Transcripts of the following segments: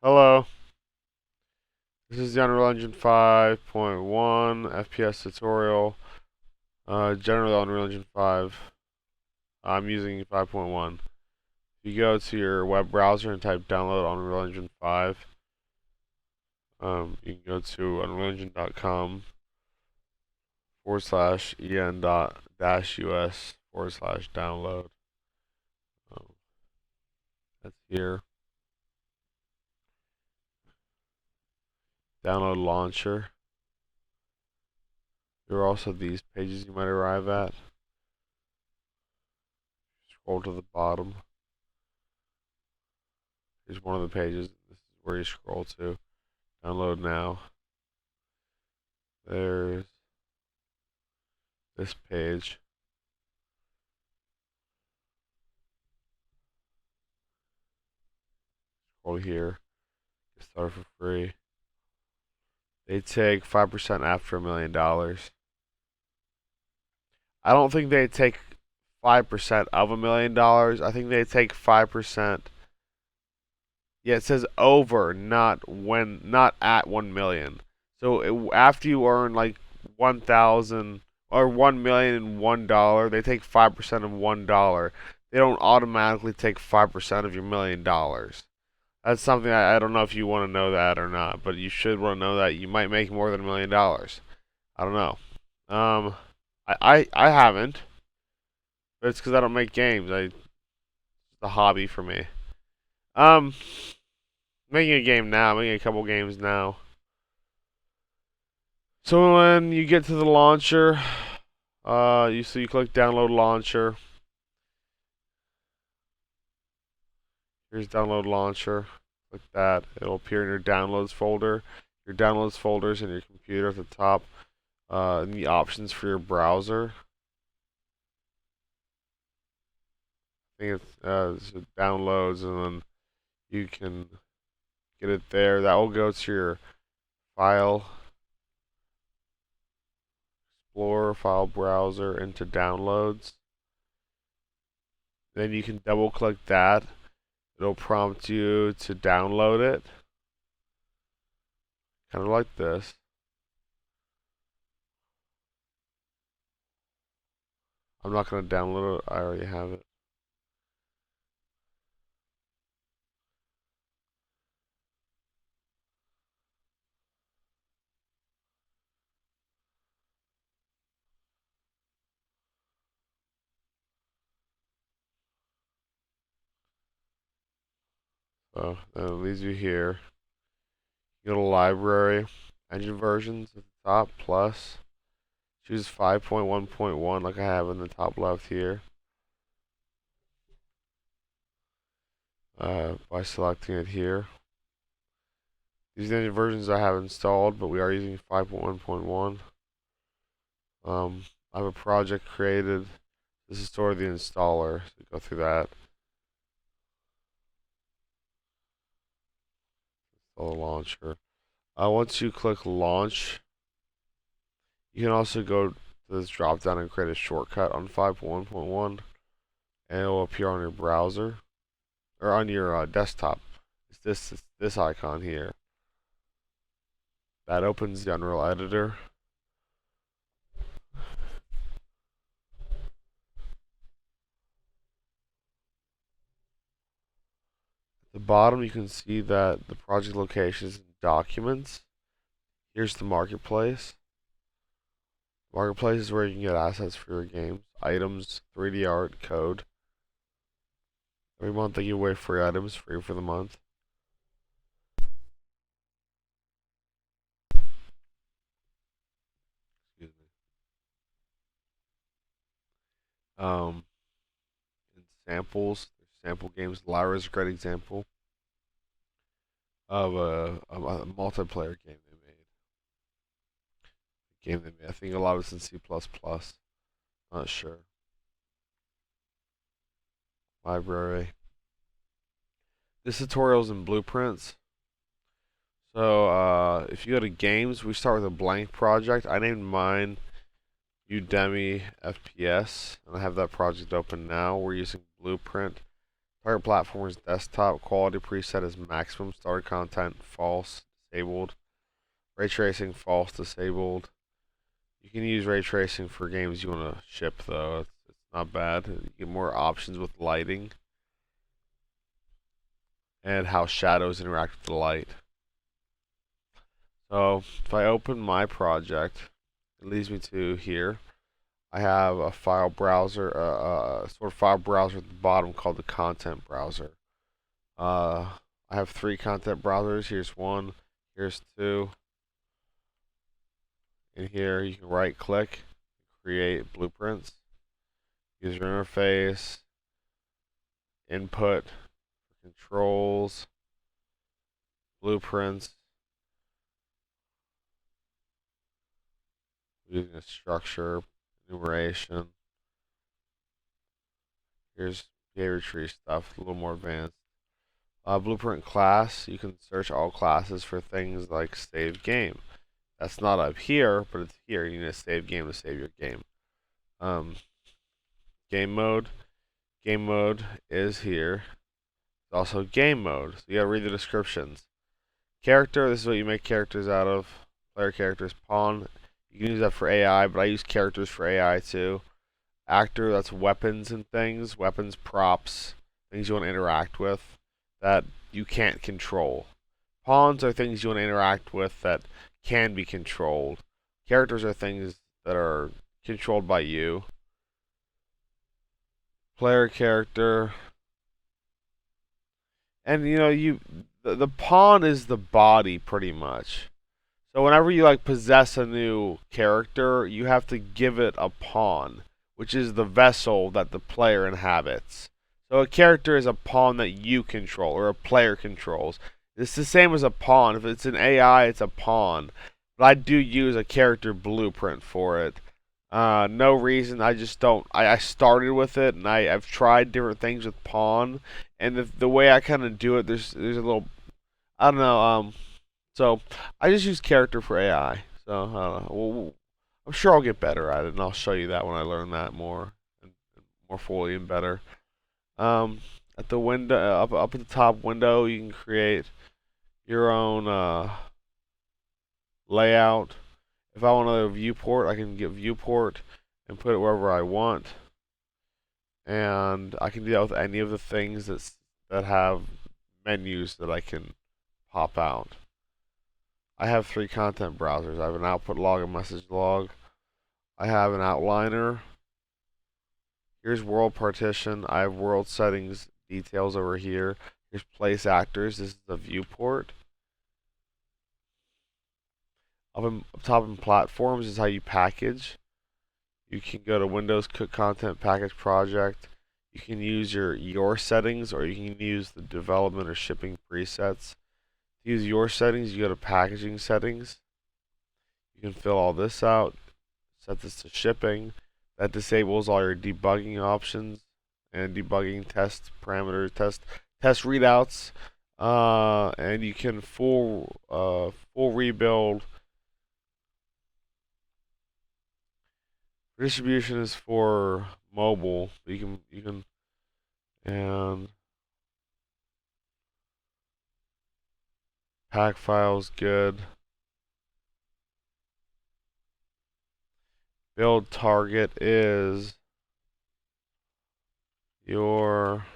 Hello, this is the Unreal Engine 5.1 FPS tutorial. Generally Unreal Engine 5. I'm using 5.1. If you go to your web browser and type download Unreal Engine 5, you can go to unrealengine.com /en.-us/download. That's here. Download launcher. There are also these pages you might arrive at. Scroll to the bottom. Here's one of the pages. This is where you scroll to. Download now. There's this page. Scroll here. Get started for free. They take 5% after $1 million. I don't think they take 5% of $1 million. I think they take 5%. Yeah, it says over, not at 1 million. So after you earn like 1,000 or $1,001, they take 5% of $1. They don't automatically take 5% of your $1 million. That's something I don't know if you want to know that or not, but you should want to know that you might make more than $1 million. I don't know. I haven't, but it's because I don't make games. It's a hobby for me. Making a game now, making a couple games now. So when you get to the launcher, you click download launcher. Here's download launcher. Click that. It'll appear in your downloads folder. Your downloads folders in your computer at the top. And the options for your browser. I think it's downloads, and then you can get it there. That will go to your file explorer, file browser, into downloads. Then you can double click that. It'll prompt you to download it. Kind of like this. I'm not going to download it. I already have it. So then it leads you here. You go to library, engine versions at the top, plus. Choose 5.1.1 like I have in the top left here. By selecting it here. These are the versions I have installed, but we are using 5.1.1. I have a project created. This is sort of the installer, so go through that. Install the launcher. Once you click launch, you can also go to this drop down and create a shortcut on 5.1.1, and it will appear on your browser or on your desktop. It's this icon here. That opens the Unreal Editor. At the bottom, you can see that the project location is in Documents. Here's the Marketplace. Marketplace is where you can get assets for your games, items, 3D art, code. Every month they give away free items, free for the month. Excuse me. And samples, sample games. Lyra is a great example of a multiplayer game they made. I think a lot of it's in C++. Not sure. Library. This tutorial's in blueprints. So if you go to games, we start with a blank project. I named mine Udemy FPS, and I have that project open now. We're using blueprint Target platform is desktop. Quality preset is maximum. Started content false, disabled. Ray tracing false, disabled. You can use ray tracing for games you want to ship though. It's not bad. You get more options with lighting and how shadows interact with the light. So if I open my project, it leads me to here. I have a file browser, sort of file browser at the bottom called the content browser. I have 3 content browsers. Here's one, here's 2. In here, you can right click, create blueprints, user interface, input, controls, blueprints, using a structure, enumeration. Here's behavior tree stuff, a little more advanced. Blueprint class, you can search all classes for things like save game. That's not up here, but it's here. You need a save game to save your game. Game mode. Game mode is here. It's also game mode, so you gotta read the descriptions. Character, this is what you make characters out of. Player characters, pawn. You can use that for AI, but I use characters for AI too. Actor, that's weapons and things. Weapons, props, things you want to interact with that you can't control. Pawns are things you want to interact with that can be controlled. Characters are things that are controlled by you. Player character. And you know, the pawn is the body pretty much. So whenever you like possess a new character, you have to give it a pawn, which is the vessel that the player inhabits. So a character is a pawn that you control or a player controls. It's the same as a pawn. If it's an AI, it's a pawn. But I do use a character blueprint for it. No reason. I just don't. I started with it, and I've tried different things with pawn, and the way I kind of do it, there's a little. I don't know. So I just use character for AI. So I'm sure I'll get better at it, and I'll show you that when I learn that and more fully and better. At the window, up at the top window, you can create your own layout. If I want a viewport, I can get viewport and put it wherever I want, and I can do that with any of the things that have menus that I can pop out. I have 3 content browsers. I have an output log, a message log. I have an outliner. Here's world partition. I have world settings details over here. Here's place actors. This is the viewport. Up top in platforms is how you package. You can go to Windows, Cook Content Package Project. You can use your settings, or you can use the development or shipping presets. To use your settings, you go to packaging settings. You can fill all this out. Set this to shipping. That disables all your debugging options and debugging test parameters, test readouts, and you can full rebuild. Distribution is for mobile. You can and pack files good. Build target is your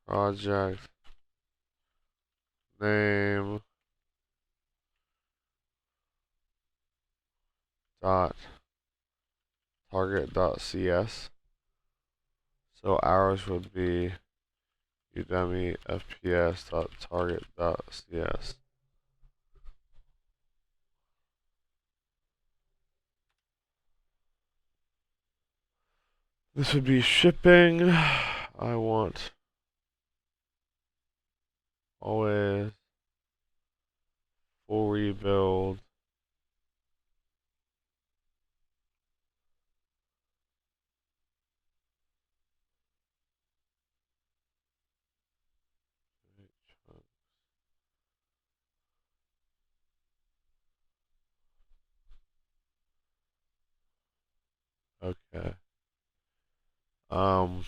project name dot target.cs. So ours would be udemy fps.target.cs. This would be shipping. I want always full rebuild. Okay. Um,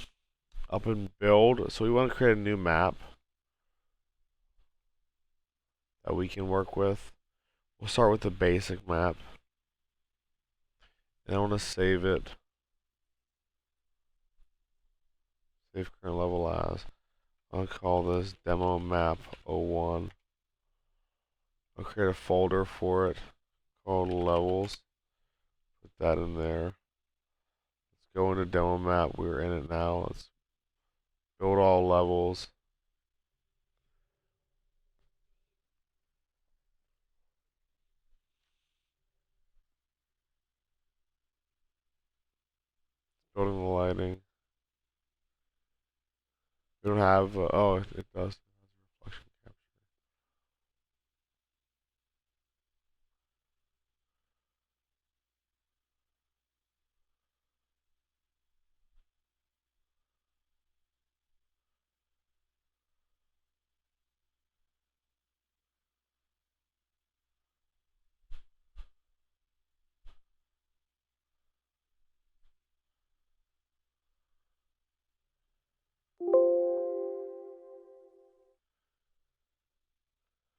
Up in build, so we want to create a new map that we can work with. We'll start with the basic map, and I want to save it. Save current level as. I'll call this demo map 01. I'll create a folder for it called levels. Put that in there. Let's go into demo map. We're in it now. Let's build all levels. Building the lighting. We don't have. Oh, it does. Reflection capture.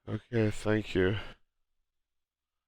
Okay, thank you.